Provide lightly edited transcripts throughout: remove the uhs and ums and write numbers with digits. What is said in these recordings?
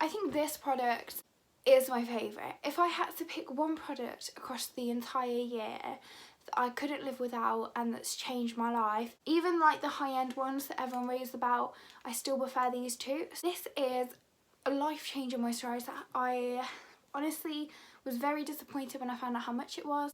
I think this product is my favourite. If I had to pick one product across the entire year that I couldn't live without and that's changed my life, even like the high-end ones that everyone raves about, I still prefer these two. This is a life-changing moisturiser. I honestly was very disappointed when I found out how much it was.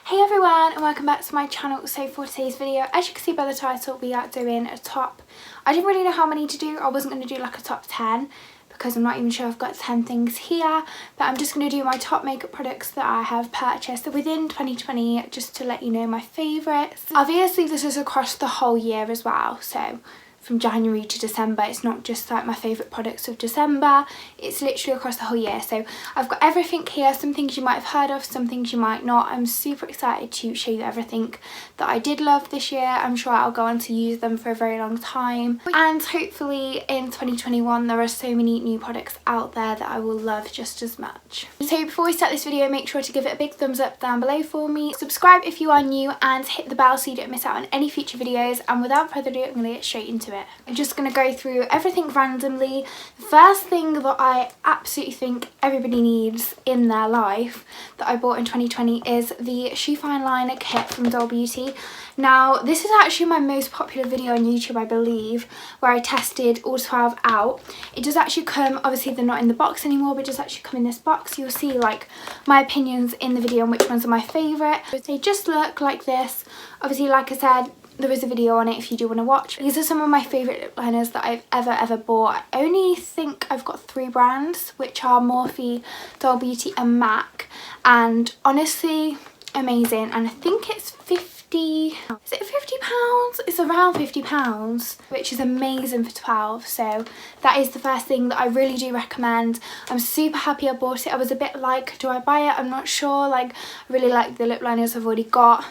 Hey everyone, and welcome back to my channel. So for today's video, as you can see by the title, we are doing a top. I didn't really know how many to do. I wasn't going to do like a top 10 because I'm not even sure I've got 10 things here, but I'm just going to do my top makeup products that I have purchased within 2020, just to let you know my favourites. Obviously this is across the whole year as well, so from January to December. It's not just like my favourite products of December, it's literally across the whole year. So I've got everything here, some things you might have heard of, some things you might not. I'm super excited to show you everything that I did love this year. I'm sure I'll go on to use them for a very long time, and hopefully in 2021 there are so many new products out there that I will love just as much. So before we start this video, make sure to give it a big thumbs up down below for me, subscribe if you are new, and hit the bell so you don't miss out on any future videos. And without further ado, I'm going to get straight into it. I'm just going to go through everything randomly. The first thing that I absolutely think everybody needs in their life that I bought in 2020 is the Shoe Fine Liner Kit from Doll Beauty. Now this is actually my most popular video on YouTube, I believe, where I tested all 12 out. It does actually come, obviously they're not in the box anymore, but it does actually come in this box. You'll see like my opinions in the video on which ones are my favourite. They just look like this. Obviously, like I said, there is a video on it if you do want to watch. These are some of my favourite lip liners that I've ever bought. I only think I've got 3 brands, which are Morphe, Doll Beauty and MAC, and honestly amazing. And I think it's 50, is it £50? It's around £50, which is amazing for 12. So that is the first thing that I really do recommend. I'm super happy I bought it. I was a bit like, do I buy it? I'm not sure. Like, I really like the lip liners I've already got.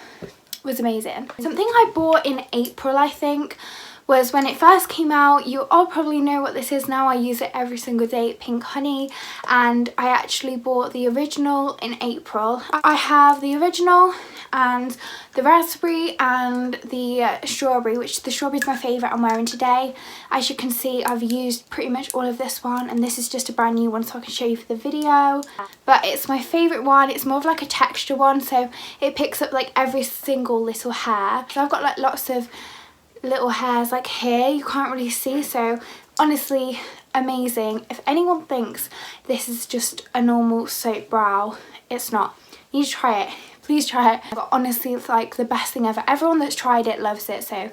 Was amazing. Something I bought in April, I think, was when it first came out. You all probably know what this is now. I use it every single day, Pink Honey, and I actually bought the original in April. I have the original and the raspberry and the strawberry, which the strawberry is my favourite I'm wearing today. As you can see, I've used pretty much all of this one, and this is just a brand new one so I can show you for the video. But it's my favourite one. It's more of like a texture one, so it picks up like every single little hair. So I've got like lots of little hairs like here, you can't really see, so honestly amazing. If anyone thinks this is just a normal soap brow, it's not. You need to try it, please try it. But honestly, it's like the best thing ever. Everyone that's tried it loves it. So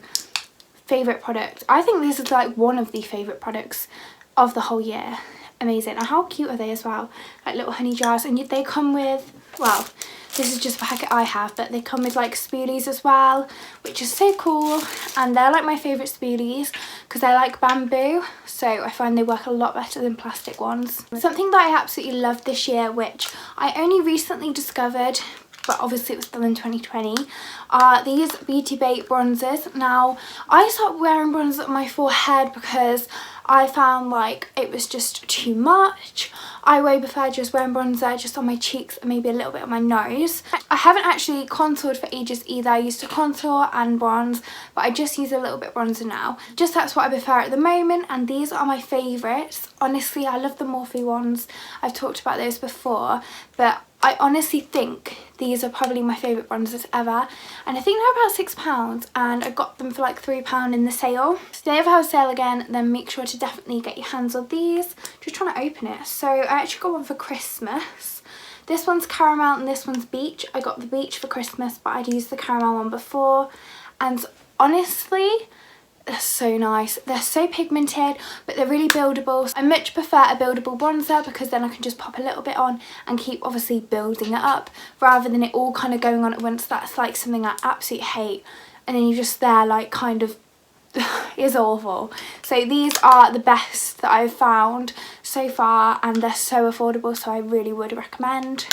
favourite product. I think this is like one of the favourite products of the whole year. Amazing. And how cute are they as well, like little honey jars. And they come with, well, this is just a packet I have, but they come with like spoolies as well, which is so cool. And they're like my favourite spoolies because they're like bamboo, so I find they work a lot better than plastic ones. Something that I absolutely loved this year, which I only recently discovered, but obviously it was still in 2020, are these Beauty Bay bronzers. Now, I stopped wearing bronzer on my forehead because I found like it was just too much. I way prefer just wearing bronzer just on my cheeks and maybe a little bit on my nose. I haven't actually contoured for ages either. I used to contour and bronze, but I just use a little bit bronzer now. Just that's what I prefer at the moment, and these are my favourites. Honestly, I love the Morphe ones. I've talked about those before, but I honestly think these are probably my favourite bronzers ever, and I think they're about £6, and I got them for like £3 in the sale. So if they ever have a sale again, then make sure to definitely get your hands on these. Just trying to open it. So I actually got one for Christmas. This one's caramel and this one's beach. I got the beach for Christmas, but I'd used the caramel one before, and honestly, they're so nice. They're so pigmented, but they're really buildable. I much prefer a buildable bronzer because then I can just pop a little bit on and keep obviously building it up, rather than it all kind of going on at once. That's like something I absolutely hate, and then you're just there like kind of is awful. So these are the best that I've found so far, and they're so affordable, so I really would recommend.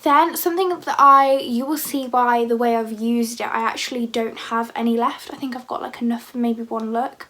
Then something that you will see by the way I've used it, I actually don't have any left. I think I've got like enough for maybe one look.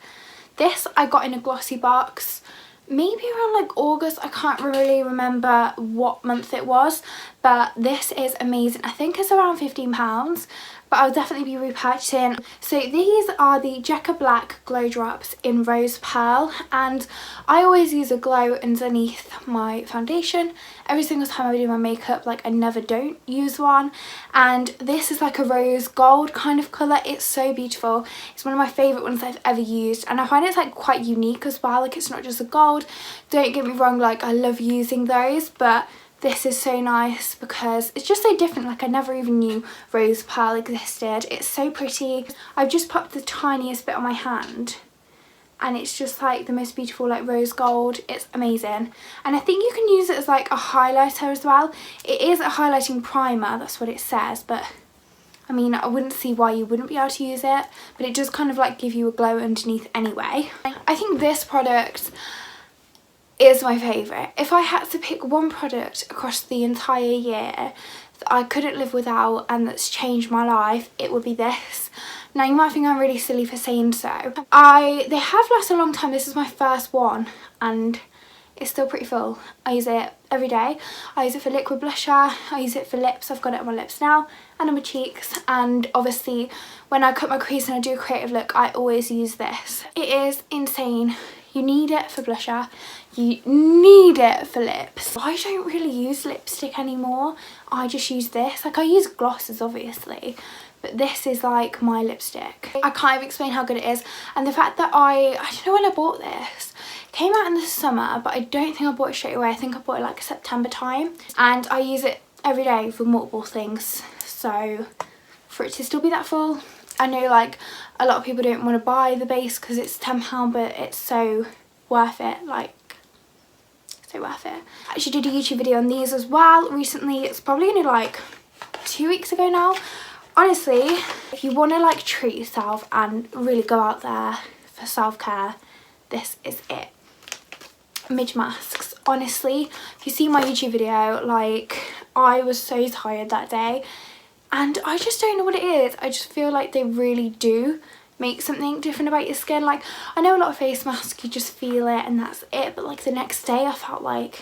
This I got in a glossy box. maybe around like August. I can't really remember what month it was, but this is amazing. I think it's around £15, but I'll definitely be repurchasing. So these are the Jecca Black Glow Drops in Rose Pearl, and I always use a glow underneath my foundation. Every single time I do my makeup, like I never don't use one, and this is like a rose gold kind of colour. It's so beautiful. It's one of my favourite ones I've ever used, and I find it's like quite unique as well. Like it's not just a gold. Don't get me wrong, like I love using those, but this is so nice because it's just so different. Like I never even knew Rose Pearl existed. It's so pretty. I've just popped the tiniest bit on my hand and it's just like the most beautiful like rose gold. It's amazing, and I think you can use it as like a highlighter as well. It is a highlighting primer, that's what it says, but I mean I wouldn't see why you wouldn't be able to use it, but it does kind of like give you a glow underneath anyway. I think this product is my favourite. If I had to pick one product across the entire year that I couldn't live without and that's changed my life, it would be this. Now you might think I'm really silly for saying so. They have lasted a long time. This is my first one and it's still pretty full. I use it every day. I use it for liquid blusher, I use it for lips. I've got it on my lips now and on my cheeks, and obviously when I cut my crease and I do a creative look, I always use this. It is insane. You need it for blusher, you need it for lips. I don't really use lipstick anymore. I just use this. Like I use glosses obviously, but this is like my lipstick. I can't even explain how good it is, and the fact that I don't know when I bought this. It came out in the summer, but I don't think I bought it straight away. I think I bought it like September time, and I use it every day for multiple things. So for it to still be that full, I know like a lot of people don't want to buy the base because it's £10, but it's so worth it, like so worth it. I actually did a YouTube video on these as well recently. It's probably only like 2 weeks ago now. Honestly, if you want to like treat yourself and really go out there for self-care, this is it. Midge masks. Honestly, if you see my YouTube video, like I was so tired that day and I just don't know what it is. I just feel like they really do make something different about your skin. Like I know a lot of face masks you just feel it and that's it, but like the next day I felt like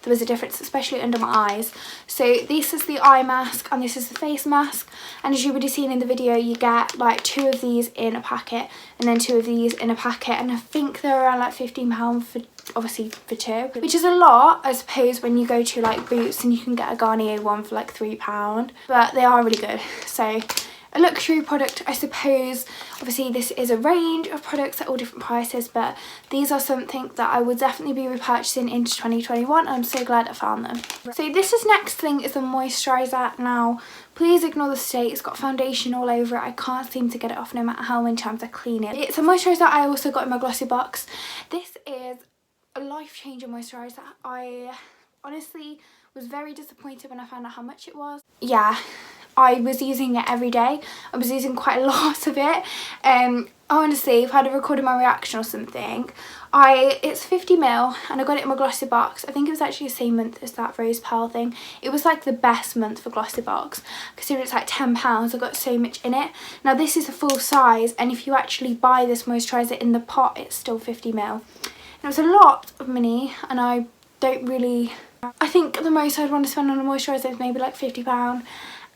there was a difference, especially under my eyes. So this is the eye mask and this is the face mask, and as you would have seen in the video, you get like 2 of these in a packet and then 2 of these in a packet, and I think they're around like £15 for obviously for 2, which is a lot I suppose when you go to like Boots and you can get a Garnier one for like £3, but they are really good. So a luxury product I suppose. Obviously this is a range of products at all different prices, but these are something that I will definitely be repurchasing into 2021. I'm so glad I found them. So this is next thing is a moisturiser. Now please ignore the state, it's got foundation all over it. I can't seem to get it off no matter how many times I clean it. It's a moisturiser I also got in my glossy box. This is a life-changing moisturiser. I honestly was very disappointed when I found out how much it was. Yeah, I was using it every day. I was using quite a lot of it. Honestly, if I'd have recorded my reaction or something, it's 50ml and I got it in my glossy box. I think it was actually the same month as that Rose Pearl thing. It was like the best month for glossy box, considering it's like £10. I got so much in it. Now this is a full size, and if you actually buy this moisturiser in the pot, it's still 50ml. And it was a lot of money, and I don't really... I think the most I'd want to spend on a moisturiser is maybe like £50,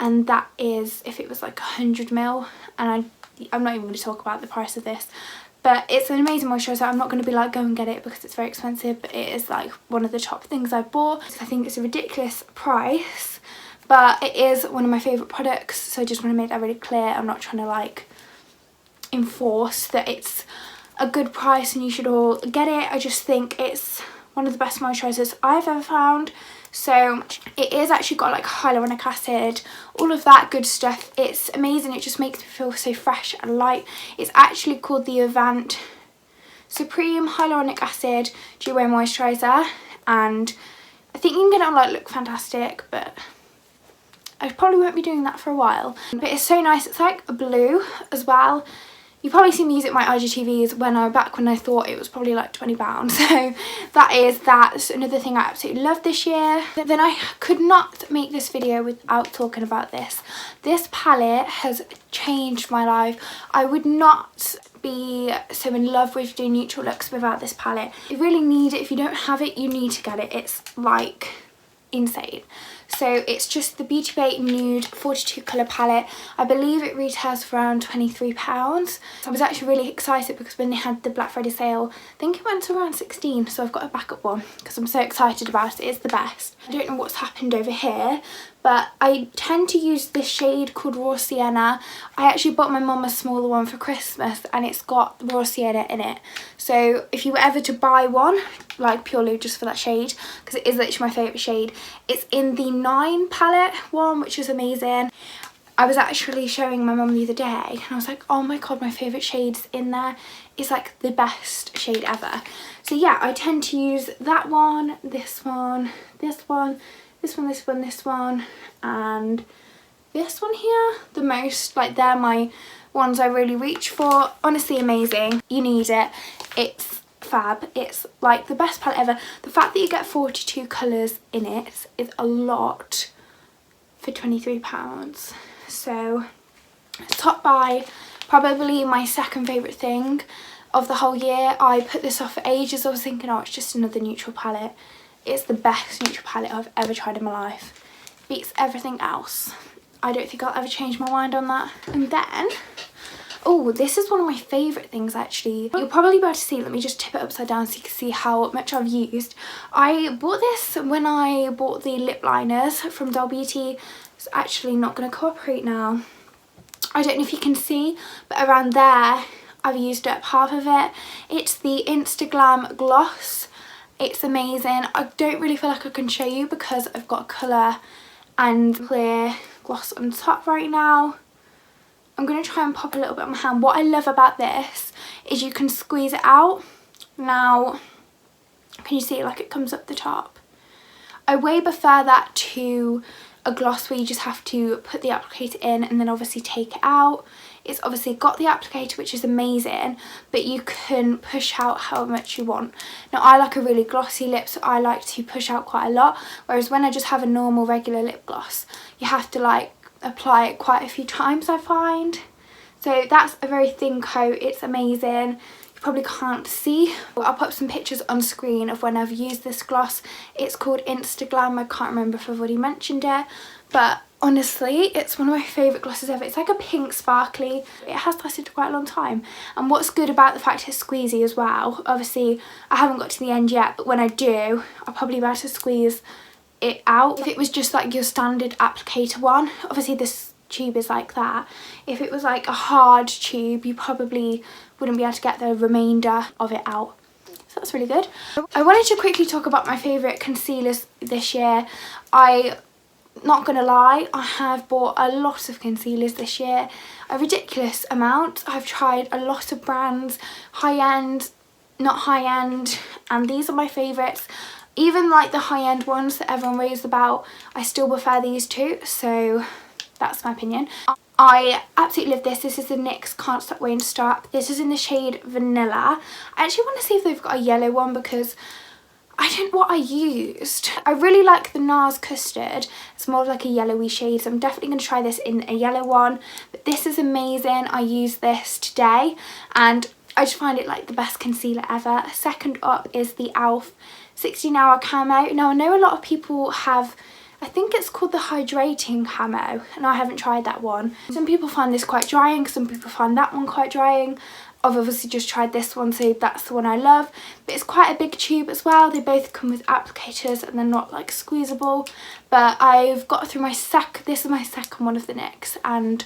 and that is if it was like 100ml, and I'm not even going to talk about the price of this, but it's an amazing moisturiser. I'm not going to be like go and get it because it's very expensive, but it is like one of the top things I've bought. I think it's a ridiculous price, but it is one of my favourite products, so I just want to make that really clear. I'm not trying to like enforce that it's a good price and you should all get it. I just think it's one of the best moisturisers I've ever found. So it is actually got like hyaluronic acid, all of that good stuff. It's amazing. It just makes me feel so fresh and light. It's actually called the Avant Supreme Hyaluronic Acid Duo Moisturiser, and I think you can get it on like Look Fantastic, but I probably won't be doing that for a while. But it's so nice. It's like a blue as well. You probably see me use it in my IGTVs when I thought it was probably like £20. So that's another thing I absolutely love this year. But then I could not make this video without talking about this. This palette has changed my life. I would not be so in love with doing neutral looks without this palette. You really need it. If you don't have it, you need to get it. It's like insane. So it's just the Beauty Bay Nude 42 colour palette. I believe it retails for around £23. I was actually really excited because when they had the Black Friday sale, I think it went to around 16, so I've got a backup one because I'm so excited about it. It's the best. I don't know what's happened over here, but I tend to use this shade called Raw Sienna. I actually bought my mum a smaller one for Christmas and it's got Raw Sienna in it. So if you were ever to buy one, like purely just for that shade, because it is literally my favourite shade, it's in the 9 palette one, which is amazing. I was actually showing my mum the other day and I was like, oh my god, my favourite shade's in there. It's like the best shade ever. So yeah, I tend to use that one, this one, this one, this one, this one, this one, and this one here the most. Like, they're my ones I really reach for. Honestly amazing. You need it. It's fab. It's like the best palette ever. The fact that you get 42 colours in it is a lot for £23. So top buy, probably my second favourite thing of the whole year. I put this off for ages. I was thinking, oh, it's just another neutral palette. It's the best neutral palette I've ever tried in my life. Beats everything else. I don't think I'll ever change my mind on that. And then, oh, this is one of my favourite things actually. You'll probably be able to see, let me just tip it upside down so you can see how much I've used. I bought this when I bought the lip liners from Doll Beauty. It's actually not going to cooperate now. I don't know if you can see, but around there I've used up half of it. It's the Instaglam gloss. It's amazing. I don't really feel like I can show you because I've got colour and clear gloss on top right now. I'm going to try and pop a little bit on my hand. What I love about this is you can squeeze it out. Now, can you see it, like it comes up the top? I way prefer that to a gloss where you just have to put the applicator in and then obviously take it out. It's obviously got the applicator, which is amazing, but you can push out how much you want. Now, I like a really glossy lip, so I like to push out quite a lot, whereas when I just have a normal regular lip gloss, you have to like apply it quite a few times, I find. So that's a very thin coat. It's amazing. You probably can't see. I'll put some pictures on screen of when I've used this gloss. It's called Instaglam. I can't remember if I've already mentioned it, but honestly, it's one of my favourite glosses ever. It's like a pink sparkly. It has lasted quite a long time. And what's good about the fact it's squeezy as well, obviously I haven't got to the end yet, but when I do, I'll probably be able to squeeze it out. If it was just like your standard applicator one, obviously this tube is like that. If it was like a hard tube, you probably wouldn't be able to get the remainder of it out. So that's really good. I wanted to quickly talk about my favourite concealers this year. Not gonna lie, I have bought a lot of concealers this year, a ridiculous amount. I've tried a lot of brands, high-end, not high-end, and these are my favourites. Even like the high-end ones that everyone raves about, I still prefer these two, so that's my opinion. I absolutely love this. This is the NYX Can't Stop Waiting to Start. This is in the shade Vanilla. I actually want to see if they've got a yellow one because I don't know what I used. I really like the NARS Custard. It's more of like a yellowy shade, so I'm definitely going to try this in a yellow one. But this is amazing. I used this today and I just find it like the best concealer ever. Second up is the e.l.f. 16 Hour Camo. Now, I know a lot of people have, I think it's called the Hydrating Camo, and I haven't tried that one. Some people find this quite drying, some people find that one quite drying. I've obviously just tried this one, so that's the one I love. But it's quite a big tube as well. They both come with applicators and they're not like squeezable. But I've got through this is my second one of the NYX, and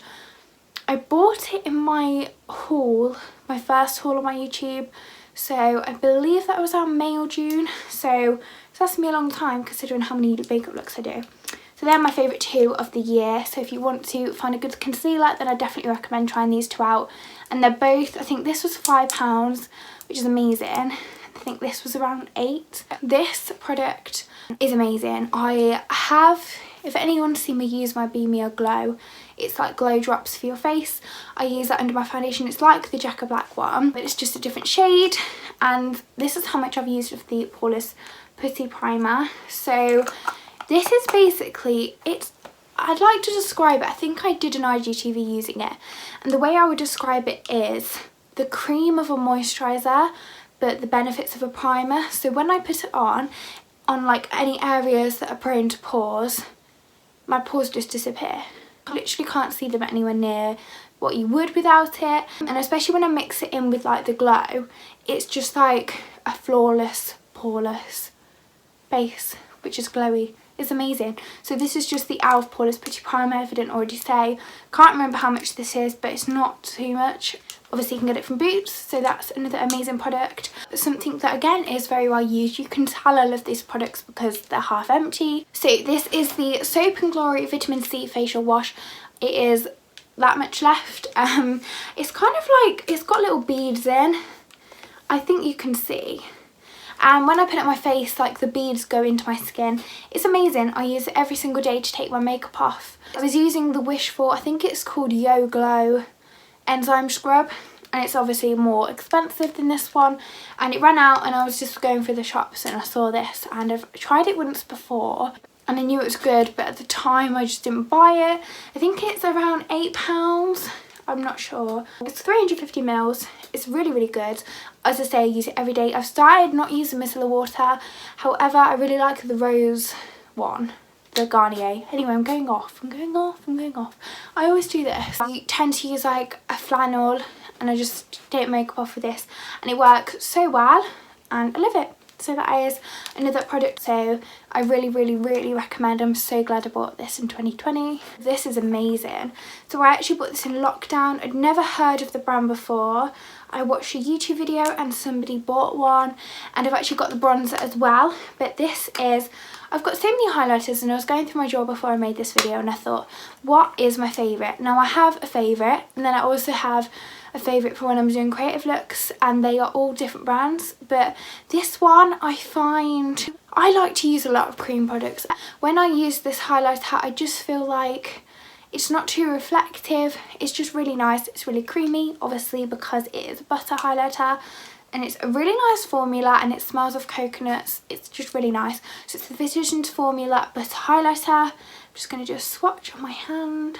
I bought it in my haul, my first haul on my YouTube. So I believe that was around May or June. So it's lasted me a long time considering how many makeup looks I do. So they're my favourite two of the year. So if you want to find a good concealer, then I definitely recommend trying these two out. And they're both, I think this was £5, which is amazing. I think this was around £8. This product is amazing. I have, if anyone's seen me use my Be Me or Glow, it's like glow drops for your face. I use that under my foundation. It's like the Jecca black one, but it's just a different shade. And this is how much I've used of the poreless putty primer. So this is basically, I'd like to describe it. I think I did an IGTV using it. And the way I would describe it is the cream of a moisturiser but the benefits of a primer. So when I put it on like any areas that are prone to pores, my pores just disappear. I literally can't see them anywhere near what you would without it. And especially when I mix it in with like the glow, it's just like a flawless, poreless base, which is glowy. It's amazing. So this is just the e.l.f. Poreless Putty Primer, if I didn't already say. Can't remember how much this is, but it's not too much. Obviously you can get it from Boots, so that's another amazing product. Something that again is very well used. You can tell I love these products because they're half empty. So this is the Soap and Glory Vitamin C Facial Wash. It is that much left. It's kind of like, it's got little beads in. I think you can see. And when I put it on my face, like the beads go into my skin. It's amazing. I use it every single day to take my makeup off. I was using the Wishful, I think it's called Yo Glow Enzyme Scrub, and it's obviously more expensive than this one, and it ran out and I was just going through the shops and I saw this, and I've tried it once before and I knew it was good, but at the time I just didn't buy it. I think it's around £8. I'm not sure. It's 350 mils. It's really, really good. As I say, I use it every day. I've started not using micellar water. However, I really like the rose one, the Garnier. Anyway, I'm going off. I always do this. I tend to use like a flannel and I just take makeup off with this, and it works so well and I love it. So that is another product, so I really, really, really recommend. I'm so glad I bought this in 2020. This is amazing. So I actually bought this in lockdown. I'd never heard of the brand before. I watched a YouTube video and somebody bought one, and I've actually got the bronzer as well. But this is, I've got so many highlighters, and I was going through my drawer before I made this video and I thought, what is my favourite? Now I have a favourite, and then I also have a favourite for when I'm doing creative looks, and they are all different brands. But this one, I find I like to use a lot of cream products. When I use this highlighter, I just feel like it's not too reflective. It's just really nice. It's really creamy, obviously because it is a butter highlighter, and it's a really nice formula, and it smells of coconuts. It's just really nice. So it's the Physicians Formula butter highlighter. I'm just going to do a swatch on my hand.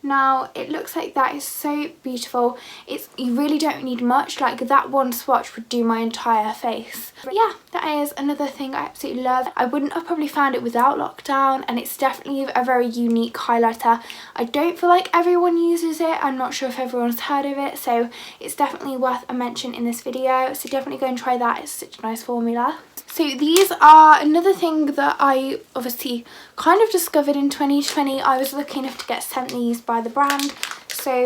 Now it looks like that is so beautiful. You really don't need much, like that one swatch would do my entire face. But yeah, that is another thing I absolutely love. I wouldn't have probably found it without lockdown, and it's definitely a very unique highlighter. I don't feel like everyone uses it. I'm not sure if everyone's heard of it, so it's definitely worth a mention in this video. So definitely go and try that. It's such a nice formula. So these are another thing that I obviously kind of discovered in 2020. I was lucky enough to get sent these by the brand. So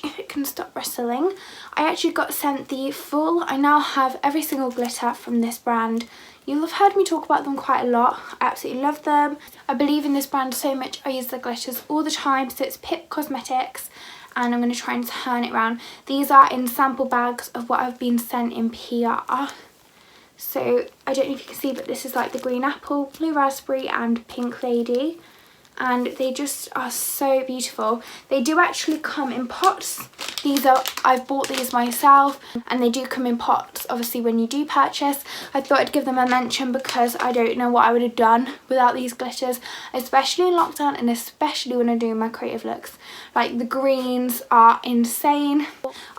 if it can stop rustling, I actually got sent the full. I now have every single glitter from this brand. You'll have heard me talk about them quite a lot. I absolutely love them. I believe in this brand so much. I use the glitters all the time. So it's Pip Cosmetics, and I'm going to try and turn it around. These are in sample bags of what I've been sent in PR. So I don't know if you can see, but this is like the green apple, blue raspberry and pink lady, and they just are so beautiful. They do actually come in pots. I've bought these myself, and they do come in pots obviously when you do purchase. I thought I'd give them a mention because I don't know what I would have done without these glitters, especially in lockdown and especially when I'm doing my creative looks. Like the greens are insane.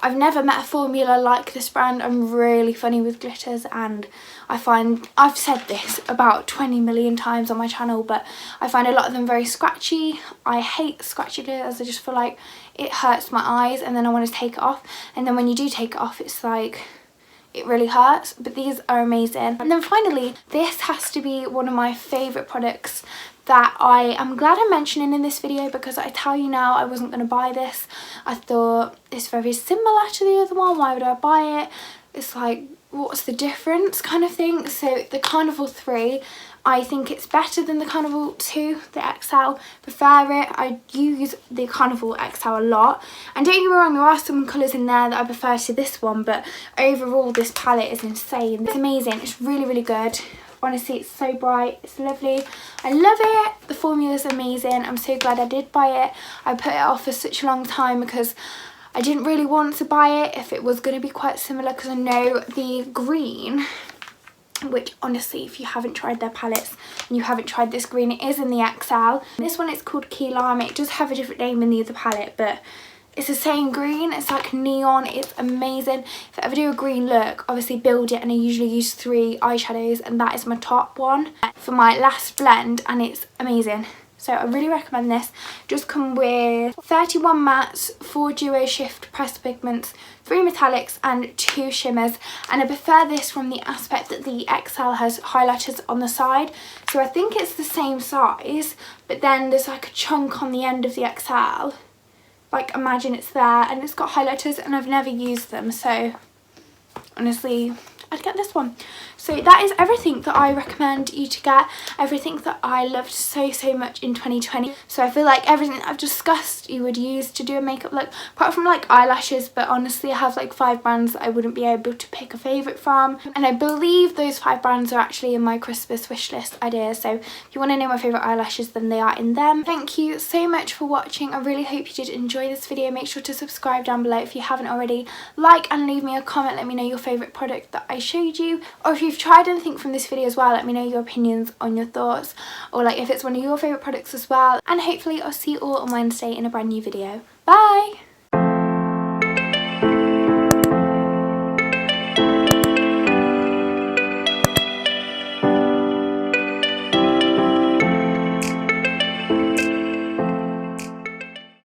I've never met a formula like this brand. I'm really funny with glitters, and I find, I've said this about 20 million times on my channel, but I find a lot of them very scratchy. I hate scratchy glitters. I just feel like it hurts my eyes, and then I want to take it off, and then when you do take it off, it's like it really hurts. But these are amazing. And then finally, this has to be one of my favourite products that I am glad I'm mentioning in this video, because I tell you now, I wasn't going to buy this. I thought it's very similar to the other one, why would I buy it? It's like, what's the difference kind of thing. So the Carnival 3, I think it's better than the Carnival 2, the XL. Prefer it. I use the Carnival XL a lot, and don't get me wrong, there are some colours in there that I prefer to this one, but overall this palette is insane. It's amazing. It's really, really good. Honestly, it's so bright. It's lovely. I love it. The formula is amazing. I'm so glad I did buy it. I put it off for such a long time because I didn't really want to buy it if it was going to be quite similar, because I know the green, which honestly, if you haven't tried their palettes and you haven't tried this green, it is in the XL. This one is called Key Lime. It does have a different name in the other palette, but It's the same green, it's like neon, it's amazing. If I ever do a green look, obviously build it, and I usually use 3 eyeshadows, and that is my top one for my last blend, and it's amazing. So I really recommend this. Just come with 31 mattes, 4 duo shift pressed pigments, 3 metallics and 2 shimmers, and I prefer this from the aspect that the XL has highlighters on the side. So I think it's the same size, but then there's like a chunk on the end of the XL. Like, imagine it's there, and it's got highlighters, and I've never used them, so honestly I'd get this one. So that is everything that I recommend you to get, everything that I loved so much in 2020. So I feel like everything that I've discussed you would use to do a makeup look, apart from like eyelashes, but honestly I have like 5 brands that I wouldn't be able to pick a favourite from, and I believe those 5 brands are actually in my Christmas wishlist ideas, so if you want to know my favourite eyelashes, then they are in them. Thank you so much for watching. I really hope you did enjoy this video. Make sure to subscribe down below if you haven't already, like and leave me a comment, let me know your favourite product that I showed you, or if you've tried anything from this video as well, let me know your opinions on your thoughts, or like if it's one of your favourite products as well, and hopefully I'll see you all on Wednesday in a brand new video. Bye!